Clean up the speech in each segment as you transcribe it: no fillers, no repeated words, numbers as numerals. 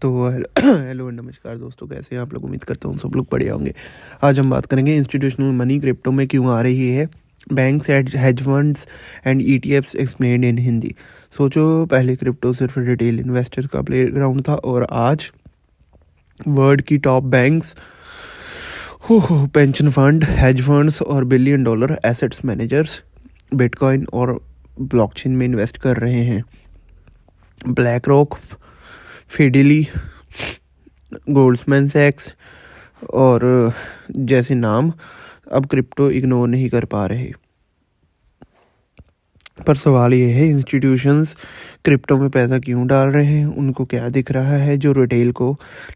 तो हेलो नमस्कार दोस्तों, कैसे हैं आप लोग। उम्मीद करता हूँ सब लोग बढ़िया होंगे। आज हम बात करेंगे इंस्टीट्यूशनल मनी क्रिप्टो में क्यों आ रही है, banks, hedge funds and ETFs explained इन हिंदी। सोचो, पहले क्रिप्टो सिर्फ रिटेल इन्वेस्टर का प्लेग्राउंड था और आज वर्ल्ड की top banks, pension fund, hedge funds और billion dollar assets managers bitcoin और ब्लॉकचेन में इन्वेस्ट कर रहे हैं। ब्लैक रॉक, फिडेली, गोल्डमैन सैक्स और जैसे नाम अब क्रिप्टो इग्नोर नहीं कर पा रहे। पर सवाल ये है, इंस्टीट्यूशंस क्रिप्टो में पैसा क्यों डाल रहे हैं? उनको क्या दिख रहा है जो रिटेल को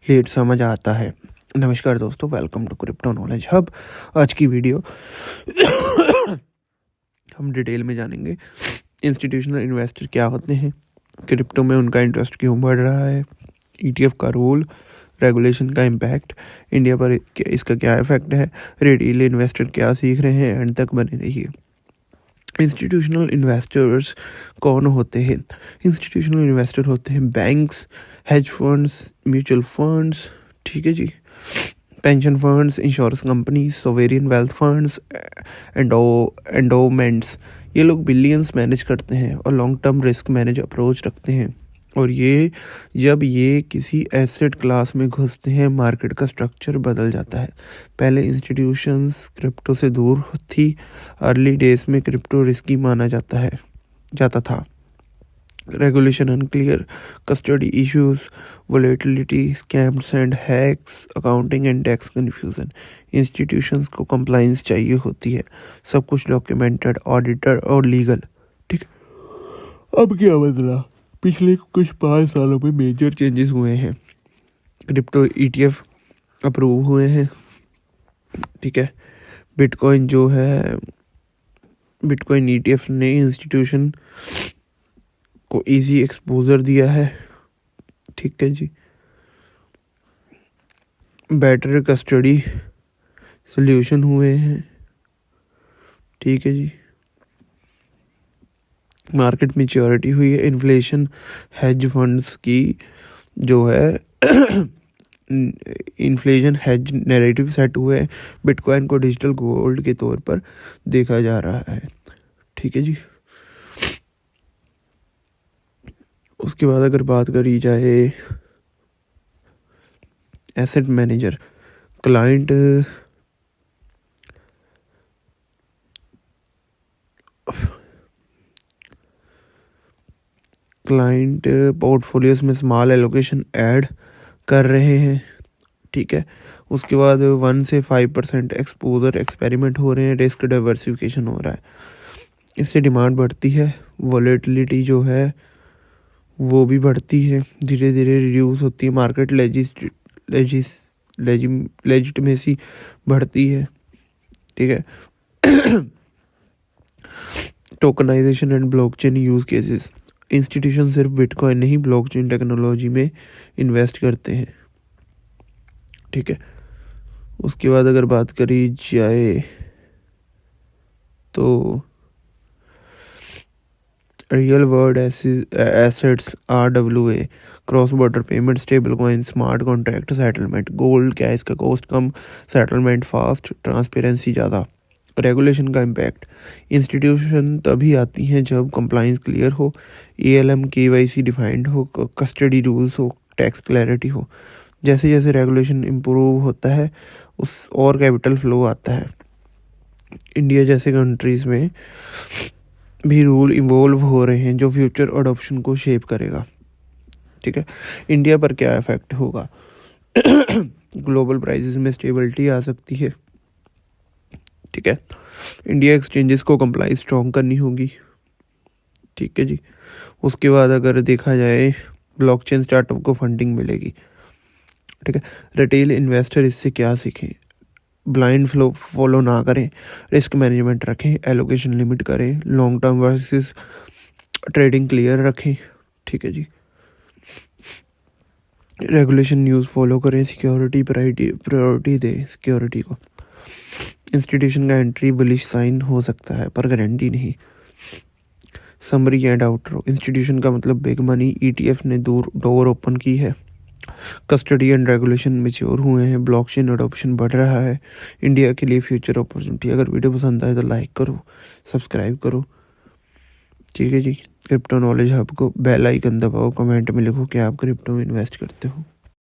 लेट समझ आता है? नमस्कार दोस्तों, welcome to crypto knowledge hub. आज की वीडियो हम डिटेल में जानेंगे इंस्टीट्यूशनल इन्वेस्टर क्या होते हैं, क्रिप्टो में उनका इंटरेस्ट क्यों बढ़ रहा है, ईटीएफ का रोल, रेगुलेशन का इम्पैक्ट, इंडिया पर इसका क्या इफेक्ट है, रिटेल इन्वेस्टर क्या सीख रहे हैं। एंड तक बने रहिए। इंस्टीट्यूशनल इन्वेस्टर्स कौन होते हैं? इंस्टीट्यूशनल इन्वेस्टर होते हैं banks, hedge funds, mutual funds, ठीक है जी, pension funds, insurance companies, sovereign wealth funds, endowments. ये लोग बिलियंस मैनेज करते हैं और long term risk manage approach रखते हैं। और जब ये किसी एसेट क्लास में घुसते हैं, मार्केट का स्ट्रक्चर बदल जाता है। पहले इंस्टीट्यूशंस क्रिप्टो से दूर थी। अर्ली डेज में क्रिप्टो रिस्की माना जाता था। Regulation unclear, custody issues, volatility, scams and hacks, accounting and tax confusion. Institutions को कंप्लाइंस चाहिए होती है, सब कुछ डॉक्यूमेंटेड, ऑडिटर और लीगल। ठीक, अब क्या बदला? पिछले कुछ 5 सालों में मेजर चेंजेस हुए हैं। क्रिप्टो ईटीएफ अप्रूव हुए हैं, ठीक है। बिटकॉइन जो है, बिटकॉइन ईटीएफ ने इंस्टीट्यूशन को इजी एक्सपोजर दिया है, ठीक है जी। बेटर कस्टडी सॉल्यूशन हुए हैं, ठीक है जी। मार्केट मैच्योरिटी हुई है। इन्फ्लेशन हेज फंड्स की जो है इन्फ्लेशन हेज नैरेटिव सेट हुए हैं। बिटकॉइन को डिजिटल गोल्ड के तौर पर देखा जा रहा है, ठीक है जी। उसके बाद अगर बात करी जाए एसेट मैनेजर, क्लाइंट पोर्टफोलियोज में स्मॉल एलोकेशन ऐड कर रहे हैं, ठीक है। उसके बाद 1 से 5% एक्सपोजर एक्सपेरिमेंट हो रहे हैं, रिस्क डाइवर्सिफिकेशन हो रहा है। इससे डिमांड बढ़ती है, वॉलेटिलिटी जो है वो भी बढ़ती है, धीरे धीरे रिड्यूस होती है, मार्केट लेजिटिमेसी बढ़ती है, ठीक है। Tokenization and blockchain use cases. Institution सिर्फ बिटकॉइन नहीं, ब्लॉकचेन टेक्नोलॉजी में इन्वेस्ट करते हैं, ठीक है। उसके बाद अगर बात करी जाए तो real world assets, RWA, cross border payment, stable coin, smart contract, settlement. Gold क्या है? इसका कॉस्ट कम, सेटलमेंट फास्ट, ट्रांसपेरेंसी ज़्यादा। रेगुलेशन का इम्पैक्ट, इंस्टीट्यूशन तभी आती हैं जब कंप्लाइंस क्लियर हो, ALM KYC डिफाइंड हो, कस्टडी रूल्स हो, टैक्स क्लैरिटी हो। जैसे जैसे रेगुलेशन इम्प्रूव होता है उस और कैपिटल फ्लो आता है। इंडिया जैसे कंट्रीज़ में भी रूल इवॉल्व हो रहे हैं जो फ्यूचर अडॉप्शन को शेप करेगा, ठीक है। इंडिया पर क्या इफेक्ट होगा? ग्लोबल प्राइसेस में स्टेबिलिटी आ सकती है, ठीक है। इंडिया एक्सचेंजेस को कंप्लाई स्ट्रॉन्ग करनी होगी, ठीक है जी। उसके बाद अगर देखा जाए, ब्लॉकचेन स्टार्टअप को फंडिंग मिलेगी, ठीक है। रिटेल इन्वेस्टर इससे क्या सीखें? ब्लाइंड फ्लो फॉलो ना करें, रिस्क मैनेजमेंट रखें, एलोकेशन लिमिट करें, long term versus trading clear रखें, ठीक है जी। रेगुलेशन न्यूज़ फॉलो करें, सिक्योरिटी प्रायोरिटी दें सिक्योरिटी को। इंस्टीट्यूशन का एंट्री बुलिश साइन हो सकता है पर गारंटी नहीं। समरी एंड आउटरो, इंस्टीट्यूशन का मतलब बिग मनी, ETF ने डोर ओपन की है, कस्टडी एंड रेगुलेशन मैच्योर हुए हैं, ब्लॉकचेन अडॉप्शन बढ़ रहा है, इंडिया के लिए फ्यूचर अपॉर्चुनिटी। अगर वीडियो पसंद आए तो लाइक करो, सब्सक्राइब करो, ठीक है जी। क्रिप्टो नॉलेज हब को बेल आइकन दबाओ, कमेंट में लिखो कि आप क्रिप्टो में इन्वेस्ट करते हो।